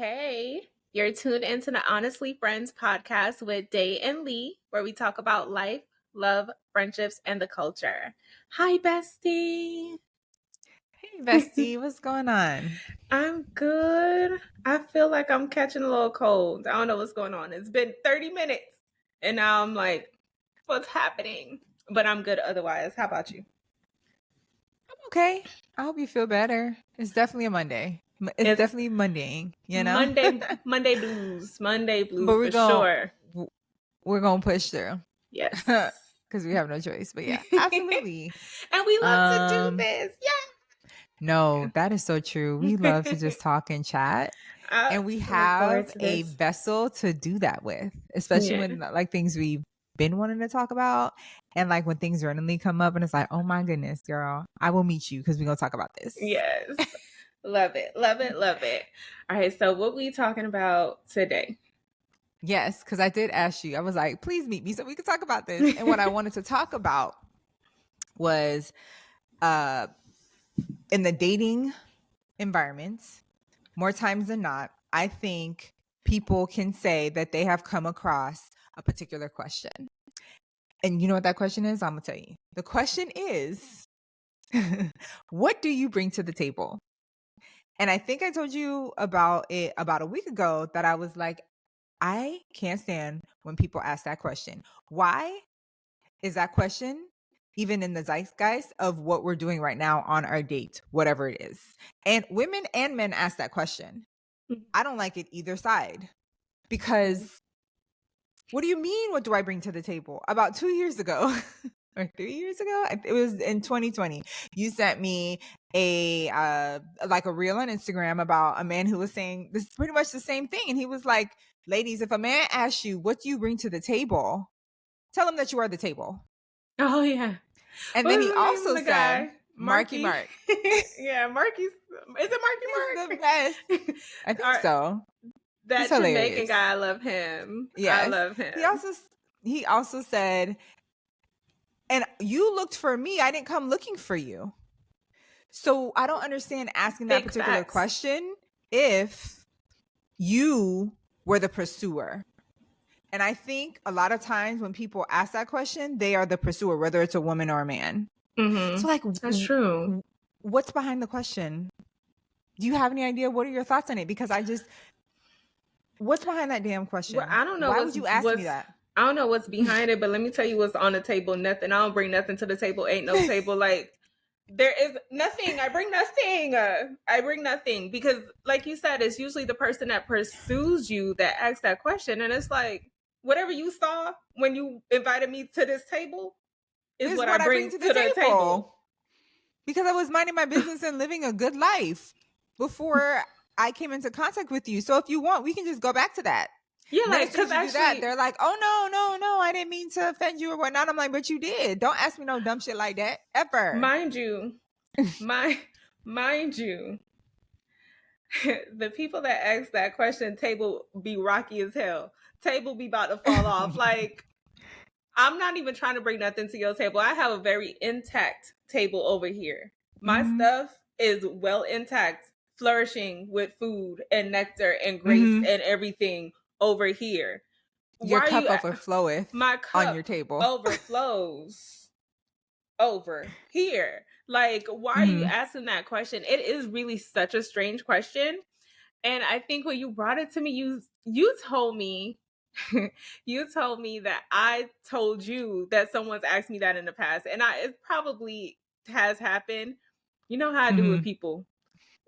Hey, you're tuned into the Honestly Friends podcast with Day and Lee, where we talk about life, love, friendships, and the culture. Hi, bestie. Hey, bestie, what's going on? I'm good. I feel like I'm catching a little cold. I don't know what's going on. It's been 30 minutes, and now I'm like, what's happening? But I'm good otherwise. How about you? I'm okay. I hope you feel better. It's definitely a Monday. It's It's definitely Mondaying, Monday blues. Monday blues but for sure. we're gonna push through Yes. because we have no choice. But yeah, absolutely. And we love to do Um, this. no, that is so true. We love to just talk and chat, I and we look forward have to a this. vessel to do that with, especially Yeah. when like things we've been wanting to talk about, and like when things randomly come up, and it's like, oh my goodness, girl, I will meet you because we're gonna talk about this. Yes. Love it. Love it. Love it. All right. So what we talking about today? Yes, because I did ask you. I was like, please meet me so we could talk about this. And what I wanted to talk about was uh in the dating environments, more times than not, I think people can say that they have come across a particular question. And you know what that question is? I'm gonna tell you. The question is, what do you bring to the table? And I think I told you about it about a week ago that I was like, I can't stand when people ask that question. Why is that question even in the zeitgeist of what we're doing right now on our date, whatever it is? And women and men ask that question. I don't like it either side because what do you mean? What do I bring to the table? About 2 years ago or 3 years ago, it was in 2020. You sent me a like a reel on Instagram about a man who was saying this is pretty much the same thing, and he was like, "Ladies, if a man asks you what do you bring to the table, tell him that you are the table." Oh yeah. And then What's he the name of also the said, guy? "Marky Marky. Mark." Yeah, Marky's. Is He's the it best. Marky Mark? I think Or so. He's that Jamaican hilarious. guy, I love him. I Yes. love He him. also he also said, "And you looked for me. I didn't come looking for you." So I don't understand asking that Big particular facts. question if you were the pursuer. And I think a lot of times when people ask that question, they are the pursuer, whether it's a woman or a man. So like, That's true. what's behind the question? Do you have any idea? What are your thoughts on it? Because what's behind that damn Well, question? I don't know Why would you ask me what's that? I don't know what's behind it, but let me tell you what's on the table. Nothing. I don't bring nothing to the table. Ain't no table. Like there is nothing. I bring nothing. I bring nothing because, like you said, it's usually the person that pursues you that asks that question, and it's like whatever you saw when you invited me to this table is Is what I what I bring bring to the to the table. table. Because I was minding my business and living a good life before I came into contact with you. So if you want, we can just go back to that. Yeah, And then like as soon because as you do that, actually, they're like, "Oh no, I didn't mean to offend you or whatnot." I'm like, "But you did. Don't ask me no dumb shit like that ever." mind you, my mind you, the people that ask that question, table be rocky as hell. Table be about to fall off. Like, I'm not even trying to bring nothing to your table. I have a very intact table over here. My Mm-hmm. stuff is well intact, flourishing with food and nectar and grapes Mm-hmm. and everything over here. Your Why are you? cup overfloweth My on your cup table. overflows over here. Like, why are you Mm-hmm. asking that question? It is really such a strange question. And I think when you brought it to me, you told me you told me that I told you that someone's asked me that in the past. And it probably has happened. You know how I do with Mm-hmm. people.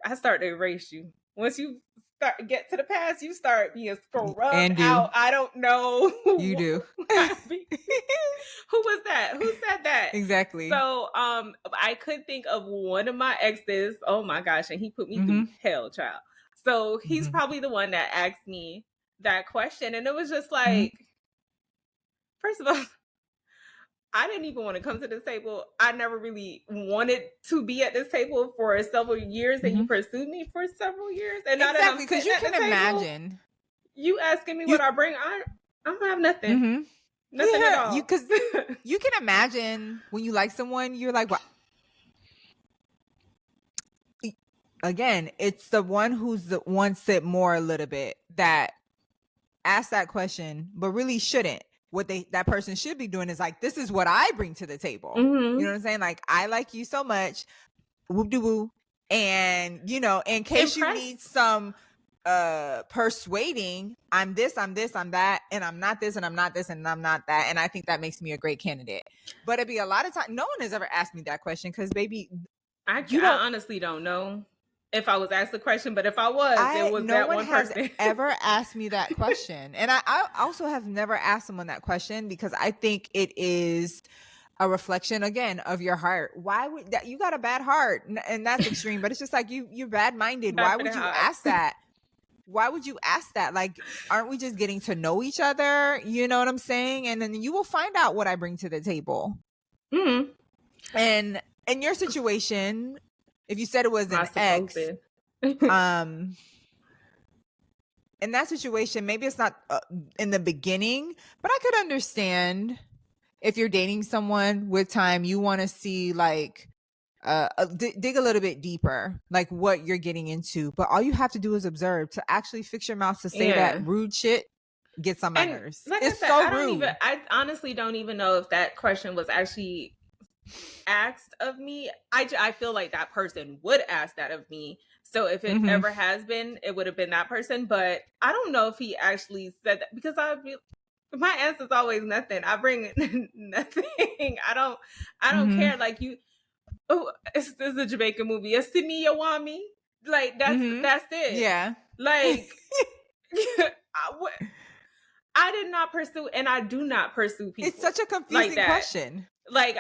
I start to erase you. Once you start get to the past, you start being scrubbed And do out. I don't know you do who was that? Who said that? exactly? So I could think of one of my exes. Oh my gosh, and he put me Mm-hmm. through hell, child. So he's Mm-hmm. probably the one that asked me that question. And it was just Mm-hmm. like, first of all, I didn't even want to come to this table. I never really wanted to be at this table for several years, and you Mm-hmm. pursued me for several years. And now that I'm Exactly, because sitting you at the can table, imagine you asking me you. what I bring. I don't have nothing. Mm-hmm. Nothing at Yeah, you all. because you can imagine when you like someone, you're like, "What? again, it's the one who's the wants it more a little bit that asks that question, but really shouldn't. What that person should be doing is like, this is what I bring to the table. Mm-hmm. You know what I'm saying? Like, I like you so much, whoop de woo. And you know, in case you need some persuading, I'm this, I'm this, I'm that, and I'm not this, and I'm not this, and I'm not that. And I think that makes me a great candidate. But it'd be a lot of time. No one has ever asked me that question because, baby, I honestly don't know if I was asked the question, but if I was, it was no that one one has person. ever asked me that question. And I also have never asked someone that question because I think it is a reflection again of your heart. Why would that? You got a bad heart, and that's extreme, but it's just like you're bad-minded. Why would you ask that? Why would you ask that? Like, aren't we just getting to know each other? You know what I'm saying? And then you will find out what I bring to the table. Mm-hmm. And in your situation, if you said it was an ex, in that situation, maybe it's not in the beginning, but I could understand if you're dating someone with time, you want to see like dig a little bit deeper, like what you're getting into. But all you have to do is observe. To actually fix your mouth to say that rude shit gets on my nerves. Like it's I said, so rude. I honestly don't even know if that question was actually asked of me. I feel like that person would ask that of me. So if it ever has been, it would have been that person. But I don't know if he actually said that because my answer is always nothing. I bring nothing. I don't care. Like you, this is a Jamaican movie. You see me, you want me. Like that's it. Yeah. Like I did not pursue, and I do not pursue people. It's such a confusing question. Like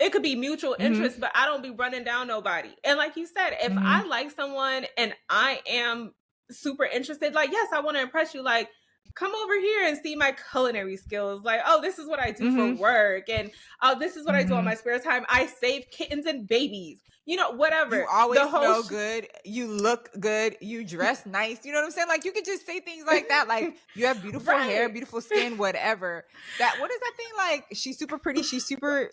it could be mutual interest, but I don't be running down nobody. And like you said, if I like someone and I am super interested, like, yes, I want to impress you. Like, come over here and see my culinary skills. Like, oh, this is what I do for work. And oh, this is what I do on my spare time. I save kittens and babies. You know, whatever. You always smell good. You look good. You dress nice. You know what I'm saying? Like, you could just say things like that. Like, you have beautiful hair, beautiful skin, whatever. What is that thing? Like, she's super pretty. She's super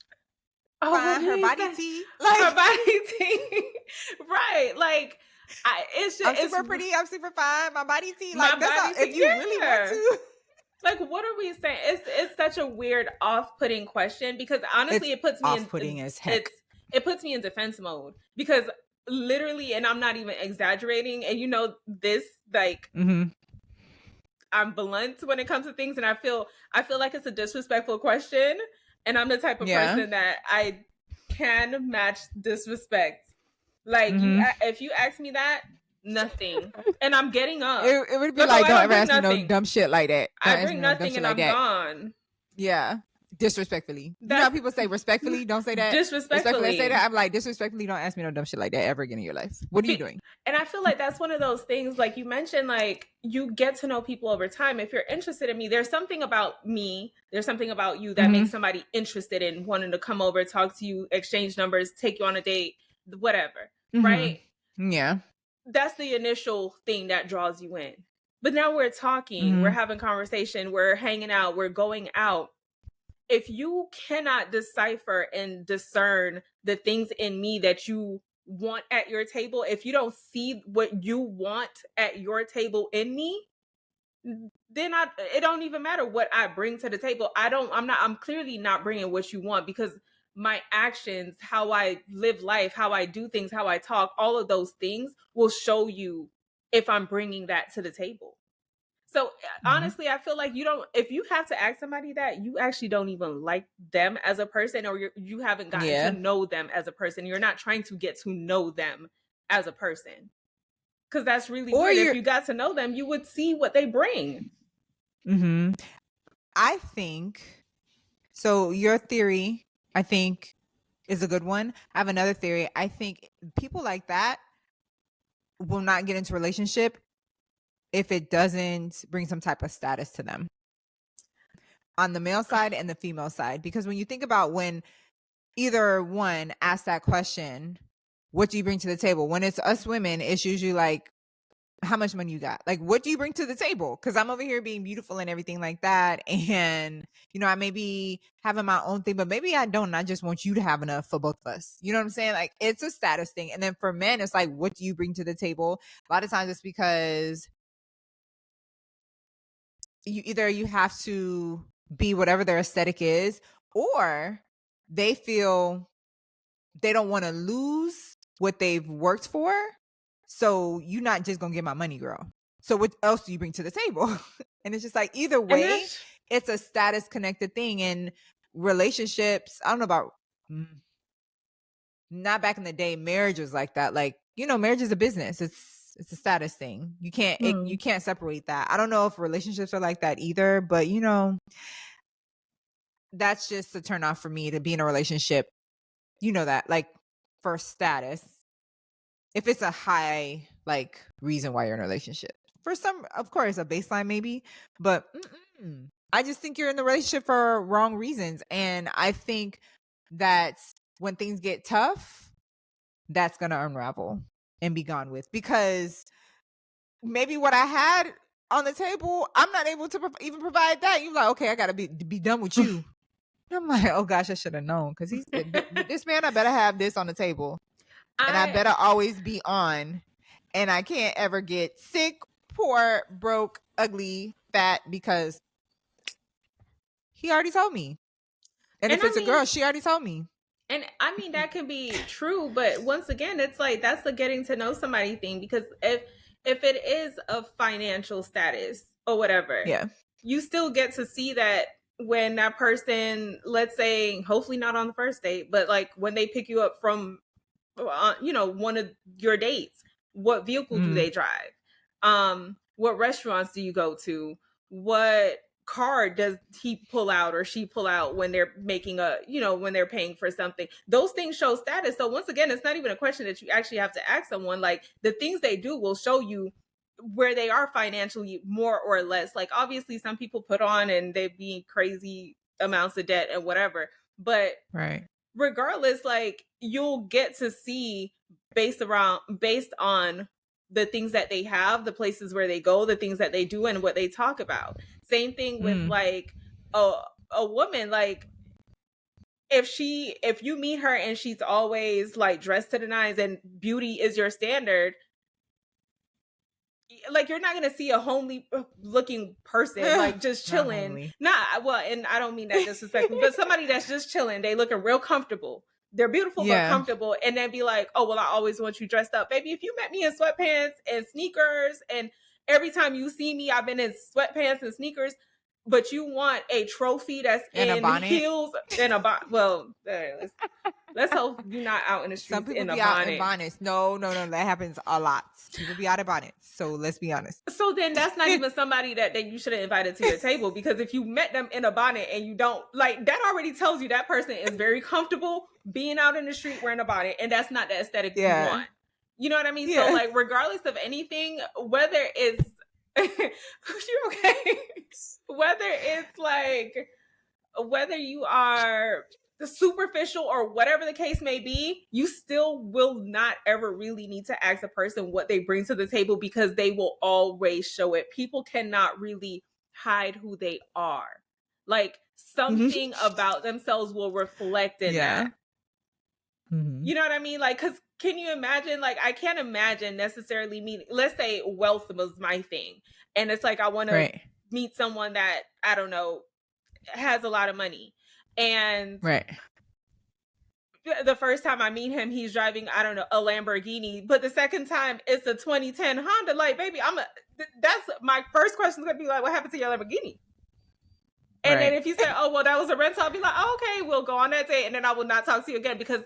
fine. Her body tea. Like, her body tea. Right. Like, I'm super pretty. I'm super fine. My body tea. Like, that's if you really want to. Like, what are we saying? It's such a weird, off-putting question because honestly, it puts me off-putting as heck. It puts me in defense mode because literally, and I'm not even exaggerating, and you know this, like, I'm blunt when it comes to things, and I feel like it's a disrespectful question, and I'm the type of person that I can match disrespect. Like, if you ask me that, nothing, and I'm getting up. It would be like, don't ever ask me no dumb shit like that. I bring nothing, and I'm gone. Yeah. Disrespectfully. You know how people say respectfully? Don't say that. Disrespectfully say that. I'm like, disrespectfully, don't ask me no dumb shit like that ever again in your life. What are you doing? And I feel like that's one of those things, like you mentioned, like you get to know people over time. If you're interested in me, there's something about me, there's something about you that makes somebody interested in wanting to come over, talk to you, exchange numbers, take you on a date, whatever. Right? Yeah. That's the initial thing that draws you in. But now we're talking, we're having conversation, we're hanging out, we're going out. If you cannot decipher and discern the things in me that you want at your table, if you don't see what you want at your table in me, then it don't even matter what I bring to the table. I'm clearly not bringing what you want because my actions, how I live life, how I do things, how I talk, all of those things will show you if I'm bringing that to the table. So honestly, I feel like if you have to ask somebody that, you actually don't even like them as a person, or you haven't gotten to know them as a person. You're not trying to get to know them as a person. Because that's really weird. If you got to know them, you would see what they bring. I think, so your theory, I think, is a good one. I have another theory. I think people like that will not get into a relationship if it doesn't bring some type of status to them on the male side and the female side. Because when you think about when either one asks that question, what do you bring to the table? When it's us women, it's usually like, how much money you got? Like, what do you bring to the table? Because I'm over here being beautiful and everything like that. And, I may be having my own thing, but maybe I don't. I just want you to have enough for both of us. You know what I'm saying? Like, it's a status thing. And then for men, it's like, what do you bring to the table? A lot of times it's because you have to be whatever their aesthetic is, or they feel they don't want to lose what they've worked for. So you're not just gonna get my money, girl. So what else do you bring to the table? And it's just like, either And way, that's it's a status connected thing. And relationships, I don't know about not back in the day, marriage was like that. Like, marriage is a business. It's a status thing. You can't separate that. I don't know if relationships are like that either, but that's just a turn off for me to be in a relationship. That, like, for status, if it's a high, like, reason why you're in a relationship. For some, of course, a baseline maybe, but I just think you're in the relationship for wrong reasons. And I think that when things get tough, that's going to unravel and be gone with, because maybe what I had on the table, I'm not able to even provide that. You're like, okay, I got to be done with you. I'm like, oh gosh, I should have known, because with this man, I better have this on the table. And I better always be on. And I can't ever get sick, poor, broke, ugly, fat, because he already told me. And if it's a girl, she already told me. And I mean, that can be true, but once again, it's like, that's the getting to know somebody thing. Because if it is a financial status or whatever, Yeah, you still get to see that when that person, let's say, hopefully not on the first date, but like when they pick you up from one of your dates, what vehicle do they drive? What restaurants do you go to? What card does he pull out or she pull out when they're making when they're paying for something? Those things show status. So once again, it's not even a question that you actually have to ask someone. Like, the things they do will show you where they are financially, more or less. Like, obviously some people put on and they be crazy amounts of debt and whatever, but right. regardless, like, you'll get to see based on the things that they have, the places where they go, the things that they do, and what they talk about. Same thing with like a woman. Like, if you meet her and she's always like dressed to the nines and beauty is your standard, like, you're not gonna see a homely looking person like just Not chilling. homely. Not well, and I don't mean that disrespectfully, but somebody that's just chilling, they looking real comfortable. They're beautiful but Yeah. comfortable, and then be like, "Oh well, I always want you dressed up, baby. If you met me in sweatpants and sneakers, and every time you see me, I've been in sweatpants and sneakers, but you want a trophy that's And a in bonnet. heels and a bonnet. Well, let's hope you're not out in the Some streets people in a be out in bonnet." bonnets. No, that happens a lot. People be out of bonnets. So let's be honest. So then that's not even somebody that you should have invited to your table, because if you met them in a bonnet and you don't like, that already tells you that person is very comfortable being out in the street wearing a bonnet, and that's not the aesthetic you Yeah. want. You know what I mean? Yeah. So like, regardless of anything, whether it's you okay? Whether you are the superficial or whatever the case may be, you still will not ever really need to ask a person what they bring to the table, because they will always show it. People cannot really hide who they are. Like, something about themselves will reflect in that. You know what I mean? Like, because can you imagine? Like, I can't imagine necessarily meeting, let's say wealth was my thing. And it's like, I want to meet someone that, I don't know, has a lot of money. And the first time I meet him, he's driving, I don't know, a Lamborghini. But the second time, it's a 2010 Honda. Like, baby, that's my first question is going to be like, what happened to your Lamborghini? And then if you say, oh, well, that was a rental, I'll be like, oh, okay, we'll go on that date. And then I will not talk to you again, because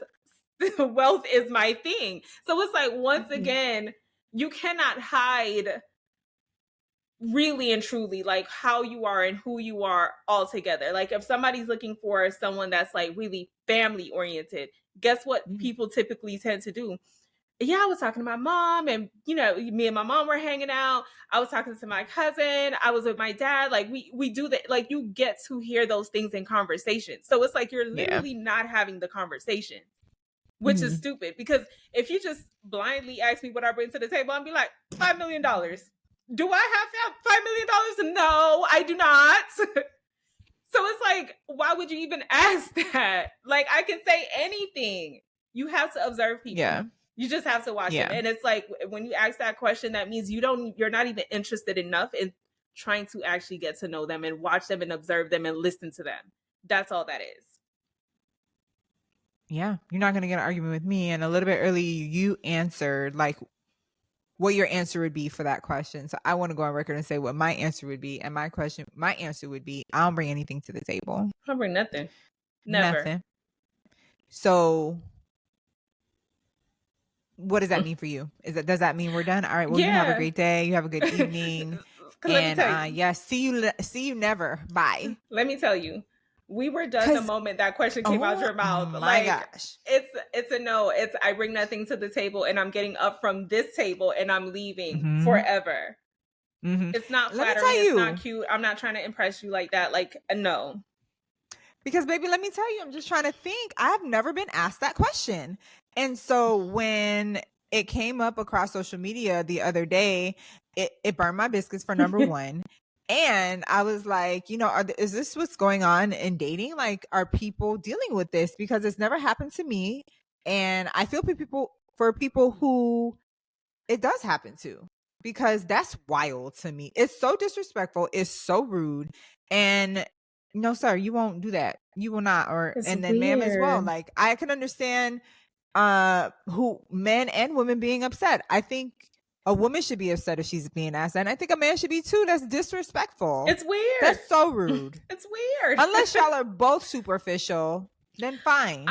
wealth is my thing. So it's like, once again, you cannot hide really and truly like how you are and who you are altogether. Like, if somebody's looking for someone that's like really family oriented, guess what people typically tend to do? Yeah, I was talking to my mom, and me and my mom were hanging out. I was talking to my cousin. I was with my dad. Like, we do that. Like, you get to hear those things in conversation. So it's like, you're literally not having the conversation. which is stupid because if you just blindly ask me what I bring to the table, I'll be like, $5 million. Do I have $5 million? No, I do not. So it's like, why would you even ask that? Like, I can say anything. You have to observe people. Yeah. You just have to watch them. And it's like, when you ask that question, that means you're not even interested enough in trying to actually get to know them and watch them and observe them and listen to them. That's all that is. Yeah. You're not going to get an argument with me. And a little bit earlier, you answered like what your answer would be for that question. So I want to go on record and say what my answer would be. And my answer would be, I don't bring anything to the table. I don't bring nothing. Never. Nothing. So what does that mean for you? Does that mean we're done? All right. Well, you have a great day. You have a good evening. And see you never. Bye. Let me tell you, we were done the moment that question came out your mouth. My gosh. It's a no. It's I bring nothing to the table and I'm getting up from this table and I'm leaving forever. It's not flattering. It's not cute. I'm not trying to impress you like that. Like, no. Because baby, let me tell you, I'm just trying to think. I've never been asked that question. And so when it came up across social media the other day, it burned my biscuits for number one. And I was like, is this what's going on in dating? Like, are people dealing with this? Because it's never happened to me. And I feel for people who it does happen to, because that's wild to me. It's so disrespectful. It's so rude. And no, sir, you won't do that. You will not. And then ma'am as well. Like, I can understand who men and women being upset. I think a woman should be upset if she's being asked that. And I think a man should be too. That's disrespectful. It's weird. That's so rude. It's weird. Unless y'all are both superficial, then fine.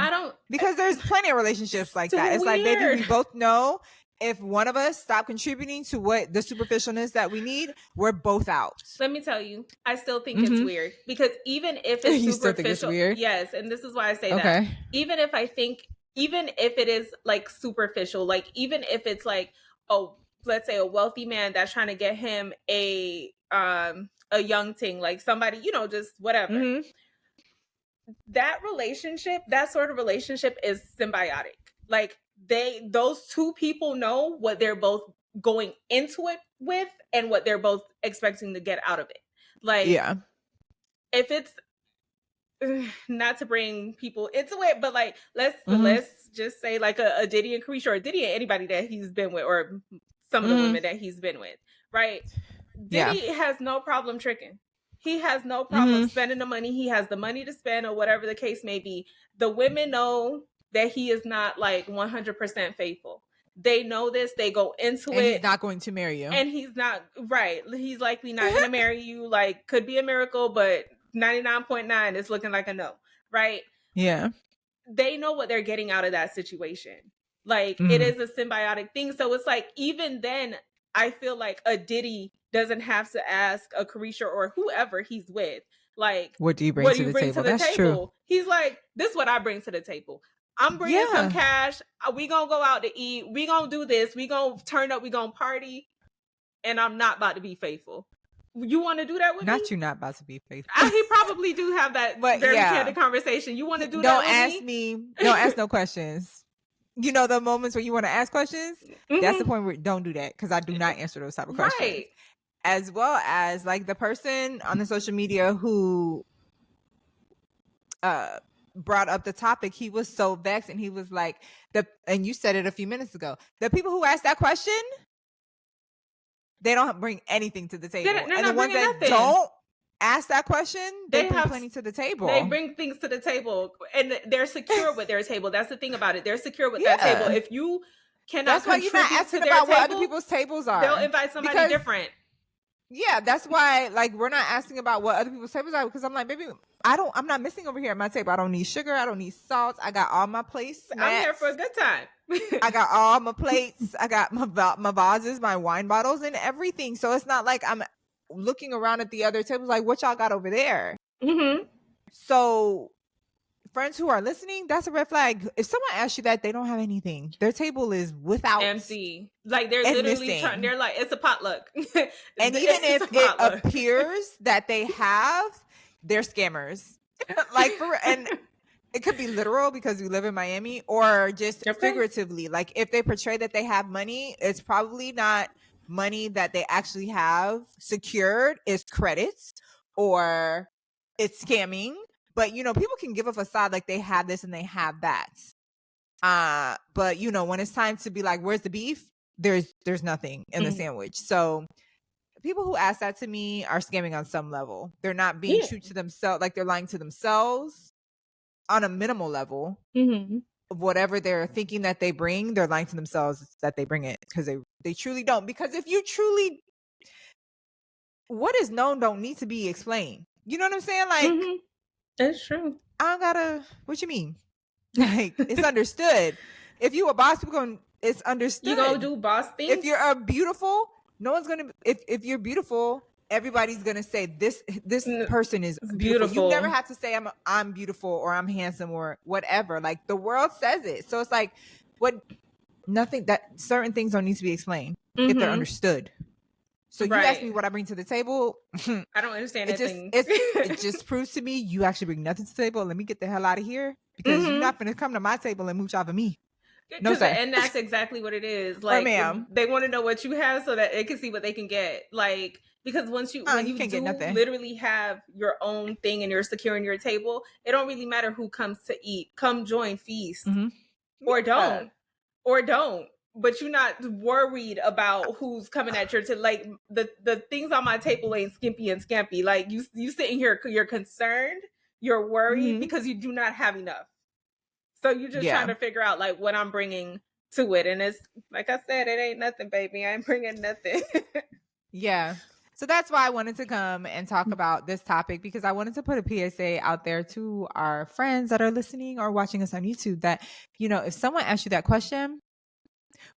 Because there's plenty of relationships like that. It's like, baby, we both know if one of us stop contributing to what the superficialness that we need, we're both out. Let me tell you, I still think it's weird, because even if it's you superficial, still think it's weird? Yes, and this is why I say that. Even if it is like superficial, like even if it's like, let's say a wealthy man that's trying to get him a young thing, like somebody, just whatever. That sort of relationship is symbiotic. Like those two people know what they're both going into it with and what they're both expecting to get out of it. Like, if it's not to bring people into it, but like let's just say like a Diddy and Carisha, or Diddy and anybody that he's been with, or some of the women that he's been with, right? Diddy has no problem tricking. He has no problem spending the money. He has the money to spend, or whatever the case may be. The women know that he is not like 100% faithful. They know this. They go into it. He's not going to marry you. And he's not, right. He's likely not going to marry you. Like, could be a miracle, but 99.9 is looking like a no, right? Yeah. They know what they're getting out of that situation. Like, it is a symbiotic thing. So it's like, even then, I feel like a Diddy doesn't have to ask a Carisha or whoever he's with, like, what do you bring to the table? That's true. He's like, this is what I bring to the table. I'm bringing some cash. We gonna go out to eat. We gonna do this. We gonna turn up. We gonna party. And I'm not about to be faithful. You want to do that with me? You're not about to be faithful. He probably do have that very candid conversation. You want to do that with me? Don't ask no questions. The moments where you want to ask questions, that's the point where don't do that, because I do not answer those type of questions. Right. As well as like the person on the social media who brought up the topic, he was so vexed, and he was like, and you said it a few minutes ago, the people who asked that question, they don't bring anything to the table. They're and the ones that don't ask that question, they bring plenty to the table. They bring things to the table, and they're secure with their table. That's the thing about it. They're secure with that table. If you cannot, that's why you're not asking about what other people's tables are. They'll invite somebody different. Yeah, that's why, like, we're not asking about what other people's tables are, because I'm like, baby, I'm not missing over here at my table. I don't need sugar. I don't need salt. I got all my plates. I'm here for a good time. I got all my plates. I got my vases, my wine bottles, and everything. So it's not like I'm looking around at the other tables like, what y'all got over there? So friends who are listening, that's a red flag. If someone asks you that, they don't have anything. Their table is without, empty. Like, they're literally trying. They're like, it's a potluck. And even if it appears that they have, they're scammers. Like, and it could be literal because we live in Miami, or just Okay. figuratively. Like if they portray that they have money, it's probably not money that they actually have secured. It's credits, or it's scamming. But people can give a facade like they have this and they have that. But when it's time to be like, where's the beef? There's nothing in the sandwich. So people who ask that to me are scamming on some level. They're not being true to themselves, like they're lying to themselves on a minimal level. Of whatever they're thinking that they bring, they're lying to themselves that they bring it, because they truly don't. Because if you truly, what is known don't need to be explained. You know what I'm saying? Like, That's true. I don't gotta. What you mean? Like, it's understood. If you a boss, it's understood. You gonna do boss things? If you're beautiful, no one's gonna. If you're beautiful, everybody's gonna say this person is beautiful. You never have to say I'm beautiful or I'm handsome or whatever. Like, the world says it. So it's like, certain things don't need to be explained if they're understood. So you ask me what I bring to the table. I don't understand anything. It just proves to me you actually bring nothing to the table. Let me get the hell out of here, because you're not going to come to my table and mooch off of me. No, sir. And that's exactly what it is. Like, ma'am. They want to know what you have so that they can see what they can get. Like, because when you can't get nothing. Literally have your own thing and you're securing your table, it don't really matter who comes to eat. Come join, feast, or don't. But you're not worried about who's coming at your table. Like, the things on my table ain't skimpy and scampy. Like, you sitting here, you're concerned, you're worried because you do not have enough. So you're just trying to figure out like what I'm bringing to it. And it's like I said, it ain't nothing, baby. I ain't bringing nothing. Yeah. So that's why I wanted to come and talk about this topic, because I wanted to put a PSA out there to our friends that are listening or watching us on YouTube that, if someone asks you that question,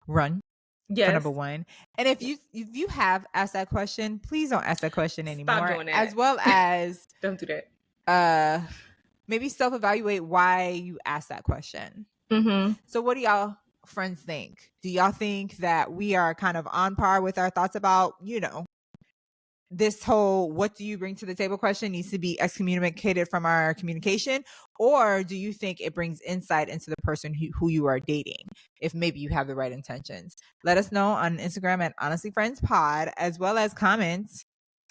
run. Yes. For number one. And if you have asked that question, please don't ask that question anymore. Stop doing that. As well as don't do that. Maybe self-evaluate why you asked that question. So what do y'all friends think? Do y'all think that we are kind of on par with our thoughts about, this whole what do you bring to the table question needs to be excommunicated from our communication? Or do you think it brings insight into the person who you are dating, if maybe you have the right intentions? Let us know on Instagram at Honestly Friends Pod, as well as comments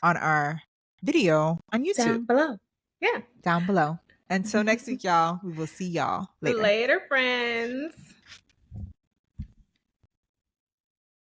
on our video on YouTube. Down below. Yeah. Down below. Until next week, y'all, we will see y'all later. Later, friends.